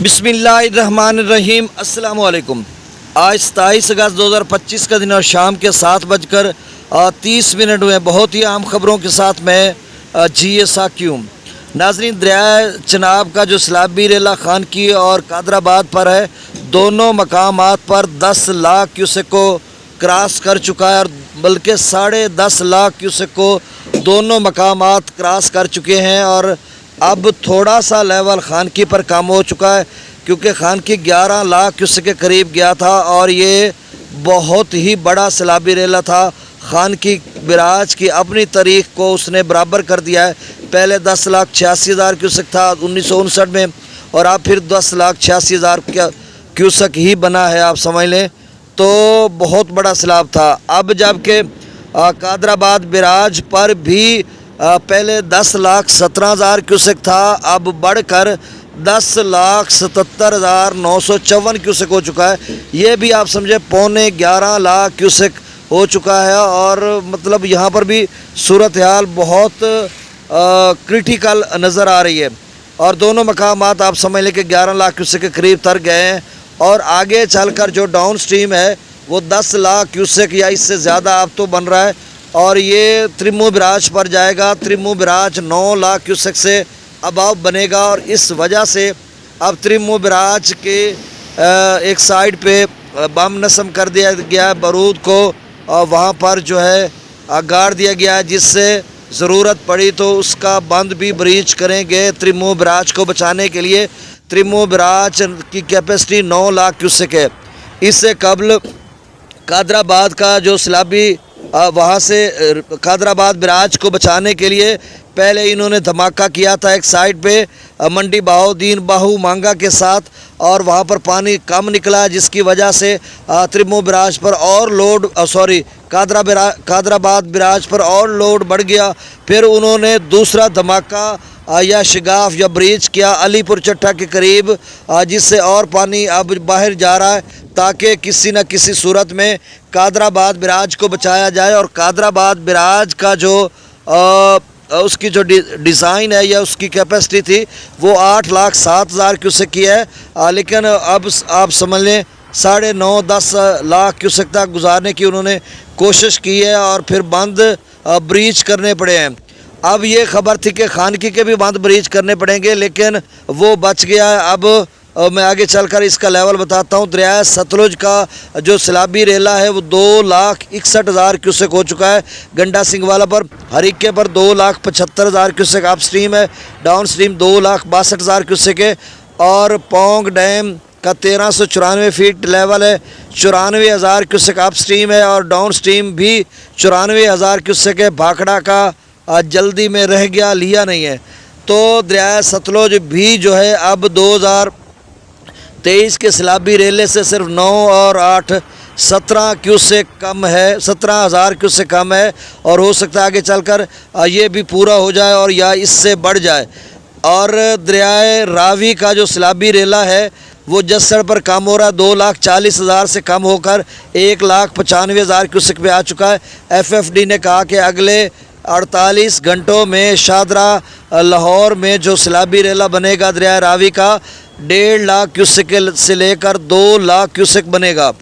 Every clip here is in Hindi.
बिस्मिल्लाहिर्रहमानिर्रहीम अस्सलाम वालेकुम। आज 27 अगस्त 2025 का दिन और शाम के 7:30 में बहुत ही अहम ख़बरों के साथ मैं जी साक्यूम। नाज़रीन, दरिया चनाब का जो सैलाबी रेला खानकी और कादराबाद पर है, दोनों मकामात पर 10 लाख क्यूसेक को क्रॉस कर चुका है और बल्कि 10.5 लाख क्यूसेक को दोनों मकामात क्रॉस कर चुके हैं। और अब थोड़ा सा लेवल खानकी पर कम हो चुका है क्योंकि खानकी 11 लाख क्यूसेक के करीब गया था और ये बहुत ही बड़ा सैलाबी रेला था। खानकी बिराज की अपनी तारीख को उसने बराबर कर दिया है। पहले 10,86,000 क्यूसेक था 1959 में और अब फिर 10,86,000 क्यूसेक ही बना है, आप समझ लें। तो बहुत बड़ा सैलाब था। अब जबकि कादराबाद बिराज पर भी पहले 10,17,000 क्यूसेक था, अब बढ़कर 10,77,954 क्यूसेक हो चुका है। ये भी आप समझे 11.25 लाख क्यूसेक हो चुका है। और मतलब यहाँ पर भी सूरत हाल बहुत क्रिटिकल नज़र आ रही है और दोनों मकामात आप समझ लें कि 11 लाख क्यूसेक के करीब तर गए हैं। और आगे चलकर जो डाउन स्ट्रीम है वो 10 लाख क्यूसेक या इससे ज़्यादा अब तो बन रहा है और ये त्रिमू बिराज पर जाएगा। त्रिमू बिराज 9 लाख क्यूसेक से अबाव बनेगा और इस वजह से अब त्रिमू बिराज के एक साइड पे बम नस्म कर दिया गया है बारूद को और वहाँ पर जो है गाड़ दिया गया है, जिससे ज़रूरत पड़ी तो उसका बंद भी ब्रीच करेंगे त्रिमू बिराज को बचाने के लिए। त्रिमू बिराज की कैपेसिटी 9 लाख क्यूसेक है। इससे कबल कादराबाद का जो सैलाबी वहाँ से कादराबाद बिराज को बचाने के लिए पहले इन्होंने धमाका किया था एक साइड पे मंडी बहाउद्दीन बाहू मांगा के साथ और वहाँ पर पानी कम निकला, जिसकी वजह से त्रिमू बिराज पर और लोड कादराबाद बिराज पर और लोड बढ़ गया। फिर उन्होंने दूसरा धमाका या शिगाफ या ब्रीच किया अलीपुर चट्टा के करीब, जिससे और पानी अब बाहर जा रहा है ताकि किसी न किसी सूरत में कादराबाद बिराज को बचाया जाए। और कादराबाद बिराज का जो उसकी जो डिज़ाइन है या उसकी कैपेसिटी थी वो 8,07,000 क्यूसेक की है, लेकिन अब आप समझ लें 9.5-10 लाख क्यूसेक तक गुजारने की उन्होंने कोशिश की है और फिर बंद ब्रीच करने पड़े हैं। अब ये खबर थी कि खानकी के भी बंद ब्रीच करने पड़ेंगे, लेकिन वो बच गया है। अब मैं आगे चलकर इसका लेवल बताता हूँ। दरिया सतलुज का जो सैलाबी रेला है वो 2,61,000 क्यूसेक हो चुका है। गंडा सिंह वाला पर हरीके पर 2,75,000 क्यूसेक अप स्ट्रीम है, डाउन स्ट्रीम 2,62,000 क्यूसेक है। और पोंग डैम का 1394 फीट लेवल है, 94,000 क्यूसेक अप स्ट्रीम है और डाउन स्ट्रीम भी 94,000 क्यूसेक है। भाखड़ा का जल्दी में रह गया, लिया नहीं है। तो दरिया सतलुज भी जो है अब 2023 के सैलाबी रेले से सिर्फ 9 और 8 17 क्यूसेक कम है, 17,000 क्यूसेक कम है और हो सकता है आगे चलकर ये भी पूरा हो जाए और या इससे बढ़ जाए। और दरिया रावी का जो सैलाबी रेला है वो जस्सड़ पर कम हो रहा है, 2,40,000 से कम होकर 1,95,000 क्यूसेक पे आ चुका है। FFD ने कहा कि अगले 48 घंटों में शादरा लाहौर में जो सैलाबी रेला बनेगा दरिया रावी का 1.5 लाख क्यूसेक से लेकर 2 लाख क्यूसेक बनेगा।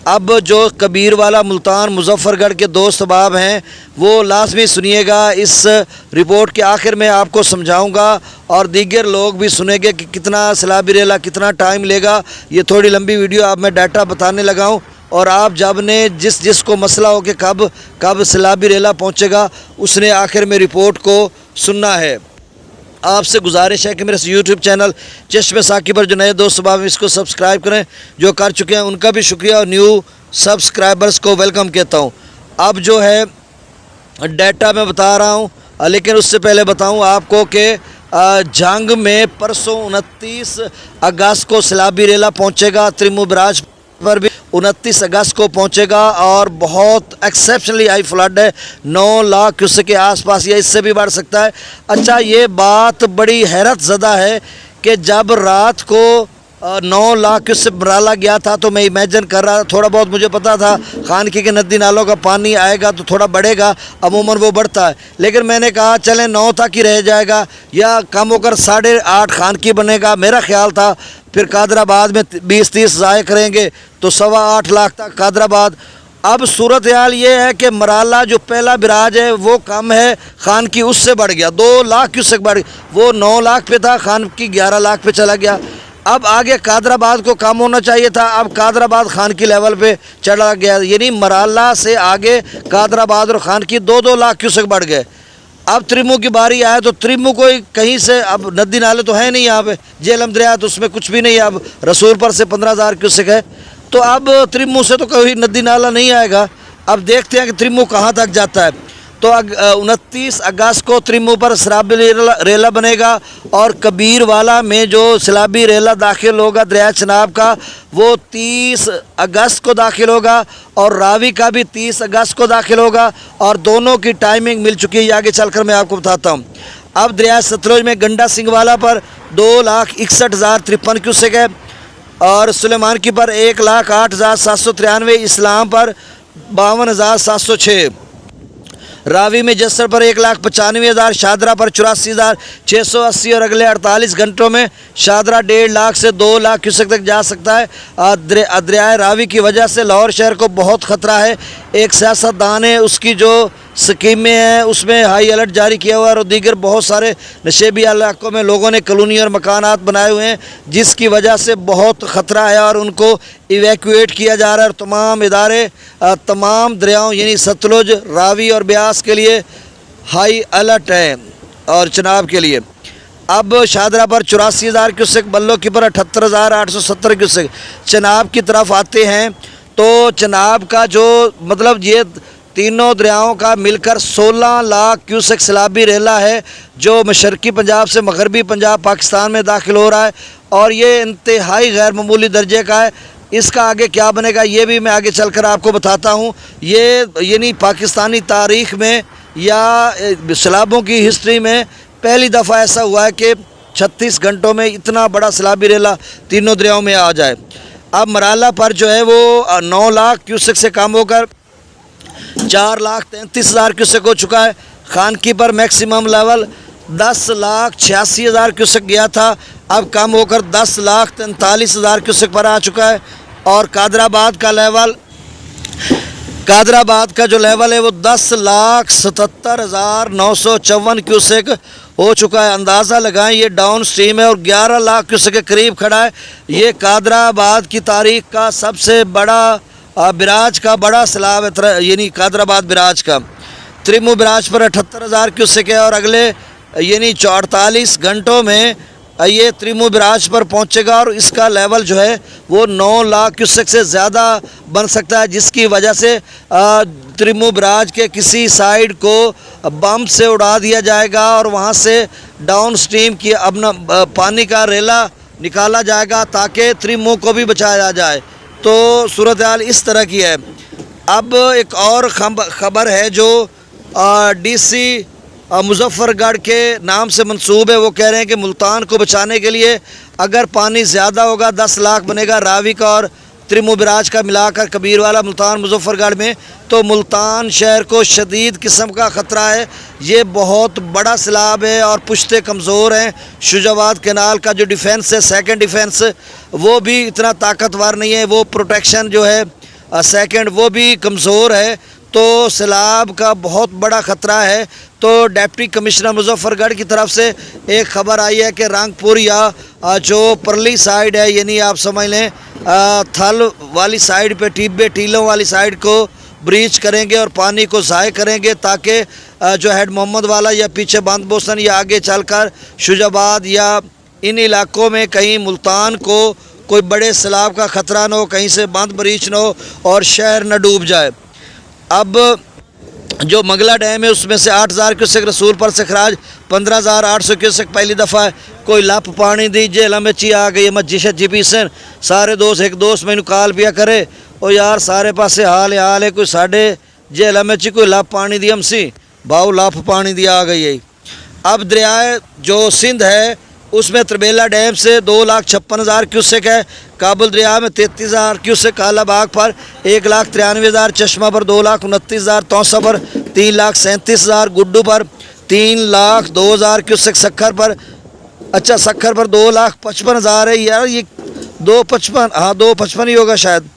अब जो कबीर वाला मुल्तान मुजफ्फरगढ़ के दोस्त अहबाब हैं वो लाजमी सुनिएगा। इस रिपोर्ट के आखिर में आपको समझाऊंगा और दीगर लोग भी सुनेंगे कि कितना सैलाबी रेला कितना टाइम लेगा। ये थोड़ी लंबी वीडियो अब मैं डाटा बताने लगा हूँ और आप जब ने जिसको मसला हो कि कब सैलाबी रेला पहुँचेगा उसने आखिर में रिपोर्ट को सुनना है। आपसे गुजारिश है कि मेरे YouTube चैनल चश्मे साकी पर जो नए दोस्त अहबाब इसको सब्सक्राइब करें, जो कर चुके हैं उनका भी शुक्रिया और न्यू सब्सक्राइबर्स को वेलकम कहता हूं। अब जो है डाटा मैं बता रहा हूं, लेकिन उससे पहले बताऊं आपको कि जंग में परसों 29 अगस्त को सैलाबी रेला पहुंचेगा। त्रिमू बिराज पर भी 29 अगस्त को पहुंचेगा और बहुत एक्सेप्शनली हाई फ्लड है, 9 लाख क्यूसेक के आसपास या इससे भी बढ़ सकता है। अच्छा, ये बात बड़ी हैरत ज़दा है कि जब रात को 9 लाख से मराला गया था, तो मैं इमेजिन कर रहा था, थोड़ा बहुत मुझे पता था खानकी के नदी नालों का पानी आएगा तो थोड़ा बढ़ेगा, अमूमन वो बढ़ता है, लेकिन मैंने कहा चलें 9 तक ही रह जाएगा या कम होकर 8.5 खानकी बनेगा, मेरा ख्याल था। फिर कादराबाद में 20-30 ज़ाय करेंगे तो 8.25 लाख तक कादराबाद। अब सूरत हाल ये है कि मराला जो पहला बिराज है वो कम है, खानकी उससे बढ़ गया, 2 लाख क्यूसेक बढ़ गया, वो 9 लाख पे था, खानकी 11 लाख पे चला गया। अब आगे कादराबाद को कम होना चाहिए था, अब कादराबाद खानकी लेवल पे चला गया, यानी मराला से आगे कादराबाद और खानकी 2-2 लाख क्यूसेक बढ़ गए। अब त्रिमू की बारी आए तो त्रिमू को कहीं से, अब नदी नाले तो है नहीं यहाँ पे, झेलम दरिया तो उसमें कुछ भी नहीं है, अब रसूलपुर से 15,000 क्यूसेक है, तो अब त्रिमू से तो कोई नदी नाला नहीं आएगा। अब देखते हैं कि त्रिमू कहाँ तक जाता है। तो 29 अगस्त को त्रिमू पर सैलाबी रेला बनेगा और कबीरवाला में जो सैलाबी रेला दाखिल होगा दरिया चनाब का, वो 30 अगस्त को दाखिल होगा और रावी का भी 30 अगस्त को दाखिल होगा, और दोनों की टाइमिंग मिल चुकी है, आगे चलकर मैं आपको बताता हूँ। अब दरिया सतलुज में गंडा सिंह वाला पर 2,61,053 क्यूसेक है, और सुलेमान की पर 1,08,793, इस्लाम पर 52,706, रावी में जसर पर 1,95,000, शादरा पर 84,680, और अगले 48 घंटों में शादरा 1.5 लाख से 2 लाख क्यूसेक तक जा सकता है। दरियाए रावी की वजह से लाहौर शहर को बहुत ख़तरा है। एक सियासतदान ने उसकी जो स्कीमें हैं उसमें हाई अलर्ट जारी किया हुआ है, और दीगर बहुत सारे नशेबी इलाकों में लोगों ने कॉलोनी और मकानात बनाए हुए हैं, जिसकी वजह से बहुत ख़तरा है और उनको इवैक्यूएट किया जा रहा है। और तमाम इदारे तमाम दरियाओं यानी सतलुज, रावी और ब्यास के लिए हाई अलर्ट है, और चनाब के लिए। अब शादरा पर 84,000 क्यूसेक, बल्लो की पर 78,870 क्यूसेक। चनाब की तरफ आते हैं तो चनाब का जो मतलब ये तीनों दरियाओं का मिलकर 16 लाख क्यूसेक सैलाबी रेला है, जो मशरकी पंजाब से मगरबी पंजाब पाकिस्तान में दाखिल हो रहा है, और ये इंतहाई गैर मामूली दर्जे का है। इसका आगे क्या बनेगा ये भी मैं आगे चलकर आपको बताता हूँ। ये यानी पाकिस्तानी तारीख़ में या सैलाबों की हिस्ट्री में पहली दफ़ा ऐसा हुआ है कि 36 घंटों में इतना बड़ा सैलाबी रेला तीनों दरियाओं में आ जाए। अब मराला पर जो है वो 9 लाख क्यूसेक से कम होकर 4,33,000 क्यूसेक हो चुका है। खानकी पर मैक्सिमम लेवल 10,86,000 क्यूसेक गया था, अब कम होकर 10,43,000 क्यूसेक पर आ चुका है। और कादराबाद का जो लेवल है वो 10,77,954 क्यूसेक हो चुका है। अंदाज़ा लगाएं ये डाउन स्ट्रीम है और 11 लाख क्यूसेक के करीब खड़ा है। ये कादराबाद की तारीख़ का सबसे बड़ा बिराज का बड़ा सैलाब है, यानी कादराबाद बिराज का। त्रिमू बिराज पर 78,000 क्यूसेक है, और अगले यानी 48 घंटों में ये त्रिमू बिराज पर पहुंचेगा, और इसका लेवल जो है वो 9 लाख क्यूसेक से ज़्यादा बन सकता है, जिसकी वजह से त्रिमू बिराज के किसी साइड को बम से उड़ा दिया जाएगा और वहां से डाउन स्ट्रीम की अपना पानी का रेला निकाला जाएगा ताकि त्रिमू को भी बचाया जाए। तो सूरत हाल इस तरह की है। अब एक और ख़बर है जो डीसी मुजफ्फरगढ़ के नाम से मंसूब है। वो कह रहे हैं कि मुल्तान को बचाने के लिए अगर पानी ज़्यादा होगा 10 लाख बनेगा रावी का और त्रिमू बिराज का मिलाकर कबीरवाला मुल्तान मुजफ्फरगढ़ में, तो मुल्तान शहर को शदीद किस्म का ख़तरा है। ये बहुत बड़ा सैलाब है और पुश्ते कमज़ोर हैं। शुजाबाद कैनाल का जो डिफेंस है, सेकंड डिफेंस, वो भी इतना ताकतवर नहीं है। वो प्रोटेक्शन जो है सेकंड वो भी कमज़ोर है। तो सैलाब का बहुत बड़ा ख़तरा है। तो डिप्टी कमिश्नर मुजफ्फरगढ़ की तरफ से एक ख़बर आई है कि रंगपुर या जो परली साइड है, यानी आप समझ लें थल वाली साइड पे टिब्बे टीलों वाली साइड को ब्रीच करेंगे और पानी को ज़ाय करेंगे, ताकि जो हेड मोहम्मद वाला या पीछे बांध बोसन या आगे चलकर शुजाबाद या इन इलाकों में कहीं मुल्तान को कोई बड़े सैलाब का ख़तरा न हो, कहीं से बांध ब्रीच न हो और शहर न डूब जाए। अब जो मंगला डैम है उसमें से 8,000 क्यूसेक रसूलपुर से खराज, 15,800 क्यूसेक पहली दफ़ा है। कोई लप पानी दी जेल में ची आ गई मत जिशत जी पीसन सारे दोस्त एक दोस्त मैनू कॉल पिया करे ओ यार सारे पासे हाल है कोई साढ़े जेल में ची कोई लप पानी दी हमसी भाव लप पानी दी आ गई है। अब दरियाए जो सिंध है उसमें त्रिबेला डैम से 2,56,000 क्यूसेक है। काबुल दरिया में 33,000 क्यूसेक, काला बाग पर 1,93,000, चश्मा पर 2,29,000, तौसा पर 3,37,000, गुड्डू पर 3,02,000 क्यूसेक, सखर पर अच्छा सखर पर 2,55,000 है यार, ये 2,55 हाँ 2,55 ही होगा शायद,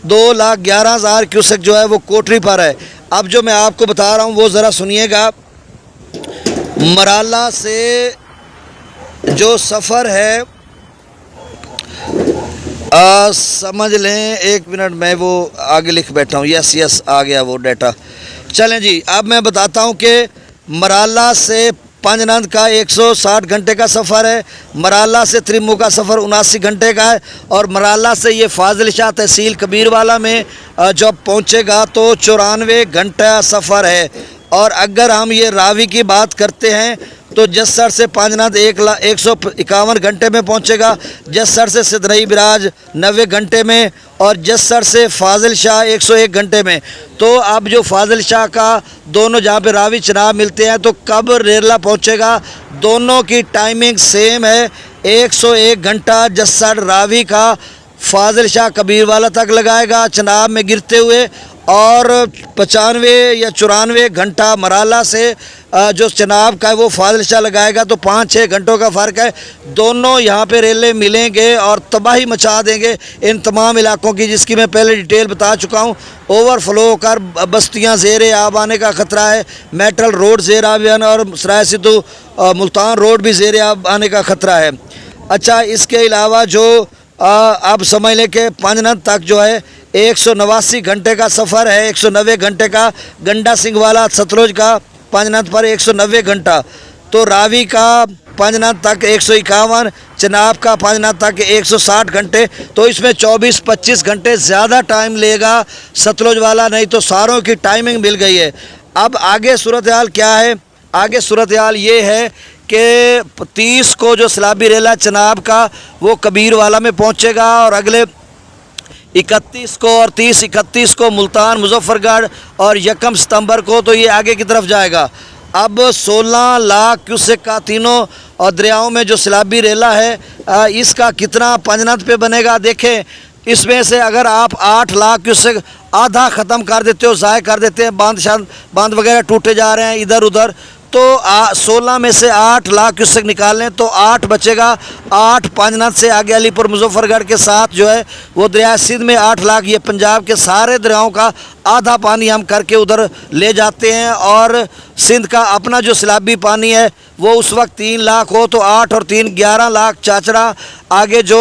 2,11,000 क्यूसेक जो है वो कोटरी पर है। अब जो मैं आपको बता रहा हूँ वो ज़रा सुनिएगा। मराला से जो सफ़र है समझ लें, एक मिनट मैं वो आगे लिख बैठा हूँ, यस आ गया वो डाटा। चलें जी, अब मैं बताता हूँ कि मराला से पंजनंद का 160 घंटे का सफ़र है, मराला से त्रिमू का सफ़र 79 घंटे का है, और मराला से ये फाजिल शाह तहसील कबीरवाला में जब पहुँचेगा तो 94 घंटा सफ़र है। और अगर हम ये रावी की बात करते हैं तो जसर से पंजनंद 151 घंटे में पहुंचेगा, जसर से सिदरई बिराज 90 घंटे में, और जसर से फाजिल शाह 101 घंटे में। तो अब जो फाजिल शाह का दोनों जहाँ पे रावी चनाब मिलते हैं, तो कब रेरला पहुंचेगा, दोनों की टाइमिंग सेम है। 101 घंटा जसर रावी का फाजिल शाह कबीरवाला तक लगाएगा चनाब में गिरते हुए, और 95 या 94 घंटा मराला से जो चनाब का है वो फाजिल शाह लगाएगा। तो 5-6 घंटों का फ़र्क है। दोनों यहाँ पे रेले मिलेंगे और तबाही मचा देंगे इन तमाम इलाकों की, जिसकी मैं पहले डिटेल बता चुका हूँ। ओवरफ्लो होकर बस्तियाँ ज़ेर आब आने का ख़तरा है, मेटल रोड ज़ेर आब आने और सराय सिद्धू मुल्तान रोड भी ज़ेर आब आने का ख़तरा है। अच्छा, इसके अलावा जो अब समझ लें कि पंजनंद तक जो है 189 घंटे का सफ़र है, 190 घंटे का। गंडा सिंह वाला सतलुज का पंजनंद पर 190 घंटा, तो रावी का पंजनंद तक 151, चनाब का पंजनंद तक 160 घंटे। तो इसमें 24-25 घंटे ज़्यादा टाइम लेगा सतलुज वाला, नहीं तो सारों की टाइमिंग मिल गई है। अब आगे सूरत हाल क्या है, आगे सूरत हाल ये है कि 30 को जो सलाबी रेला चनाब का वो कबीरवाला में पहुँचेगा, और अगले 31 को और 30-31 को मुल्तान मुजफ्फरगढ़, और 1 सितंबर को तो ये आगे की तरफ जाएगा। अब 16 लाख क्यूसेक का तीनों और दरियाओं में जो सैलाबी रेला है इसका कितना पंजनंद पे बनेगा। देखें, इसमें से अगर आप 8 लाख क्यूसेक आधा ख़त्म कर देते हो, ज़ाय कर देते हैं, बांध वगैरह टूटे जा रहे हैं इधर उधर, तो 16 में से 8 लाख क्यूसेक निकाल लें तो 8 बचेगा। 8 पंजनंद से आगे अलीपुर मुजफ्फरगढ़ के साथ जो है वो दरिया सिंध में 8 लाख, ये पंजाब के सारे दरियाओं का आधा पानी हम करके उधर ले जाते हैं। और सिंध का अपना जो सैलाबी पानी है वो उस वक्त 3 लाख हो तो 8 और 3 11 लाख। चाचरा आगे जो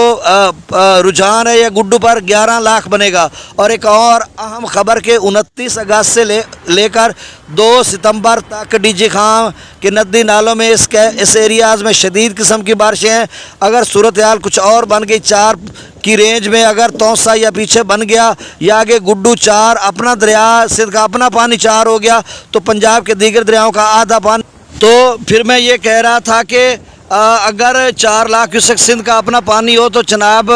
रुझान है या गुड्डू पर 11 लाख बनेगा। और एक और अहम खबर के 29 अगस्त से लेकर 2 सितंबर तक डीजी खां के नदी नालों में इस एरियाज़ में शदीद किस्म की बारिशें हैं। अगर सूरत हाल कुछ और बन गई 4 की रेंज में, अगर तौसा या पीछे बन गया या आगे गुड्डू 4, अपना दरिया सिंध का अपना पानी 4 हो गया, तो पंजाब के दीगर दरियाओं का आधा पानी। तो फिर मैं ये कह रहा था कि अगर 4 लाख क्यूसेक सिंध का अपना पानी हो तो जनाब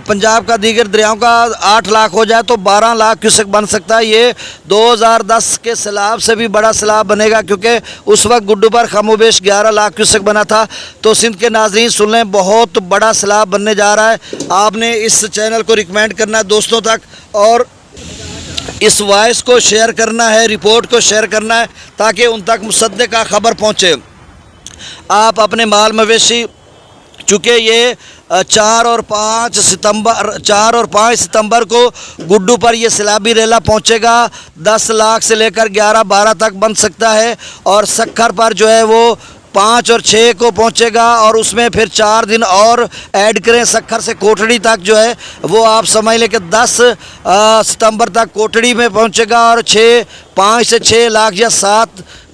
पंजाब का दीगर दरियाओं का 8 लाख हो जाए तो 12 लाख क्यूसेक बन सकता है। ये 2010 के सैलाब से भी बड़ा सैलाब बनेगा, क्योंकि उस वक्त गुड्डू पर कमोबेश 11 लाख क्यूसेक बना था। तो सिंध के नाजरीन सुन लें, बहुत बड़ा सैलाब बनने जा रहा है। आपने इस चैनल को रिकमेंड करना है दोस्तों तक, और इस वॉइस को शेयर करना है, रिपोर्ट को शेयर करना है, ताकि उन तक मुसद्दक़ा खबर पहुँचे। आप अपने माल मवेशी, चूँकि ये 4 और 5 सितंबर को गुड्डू पर ये सैलाबी रेला पहुंचेगा। 10 लाख से लेकर 11-12 तक बन सकता है। और सखर पर जो है वो 5 और 6 को पहुंचेगा, और उसमें फिर 4 दिन और ऐड करें। सखर से कोटड़ी तक जो है वो आप समझ लें कि 10 सितंबर तक कोटड़ी में पहुंचेगा, और 5 से 6 लाख या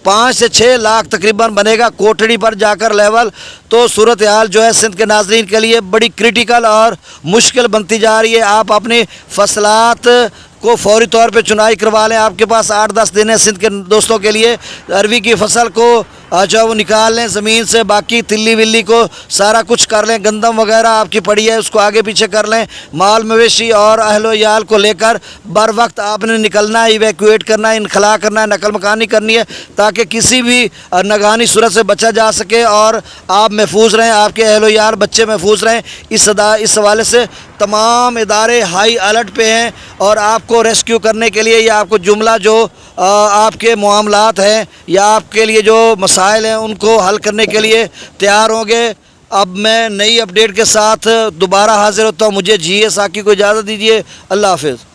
5 से 6 लाख तकरीबन बनेगा कोटड़ी पर जाकर लेवल। तो सूरत हाल जो है सिंध के नाजरीन के लिए बड़ी क्रिटिकल और मुश्किल बनती जा रही है। आप अपनी फसलात को फौरी तौर पे चुनाई करवा लें। आपके पास 8-10 दिन है सिंध के दोस्तों के लिए। अरवी की फसल को अच्छा वो निकाल लें ज़मीन से, बाकी तिल्ली विल्ली को सारा कुछ कर लें, गंदम वगैरह आपकी पड़ी है उसको आगे पीछे कर लें। माल मवेशी और अहलो याल को लेकर बर वक्त आपने निकलना है, इवैक्यूएट करना है, इनखला करना है, नकल मकानी करनी है, ताकि किसी भी नगानी सूरत से बचा जा सके और आप महफूज रहें, आपके अहलो याल बच्चे महफूज रहें। इस हवाले से तमाम इदारे हाई अलर्ट पे हैं और आपको रेस्क्यू करने के लिए या आपको जुमला जो आपके मामलात हैं या आपके लिए जो मसाइल हैं उनको हल करने के लिए तैयार होंगे। अब मैं नई अपडेट के साथ दोबारा हाजिर होता हूँ। मुझे जी साकी को इजाज़त दीजिए। अल्लाह हाफ़िज़।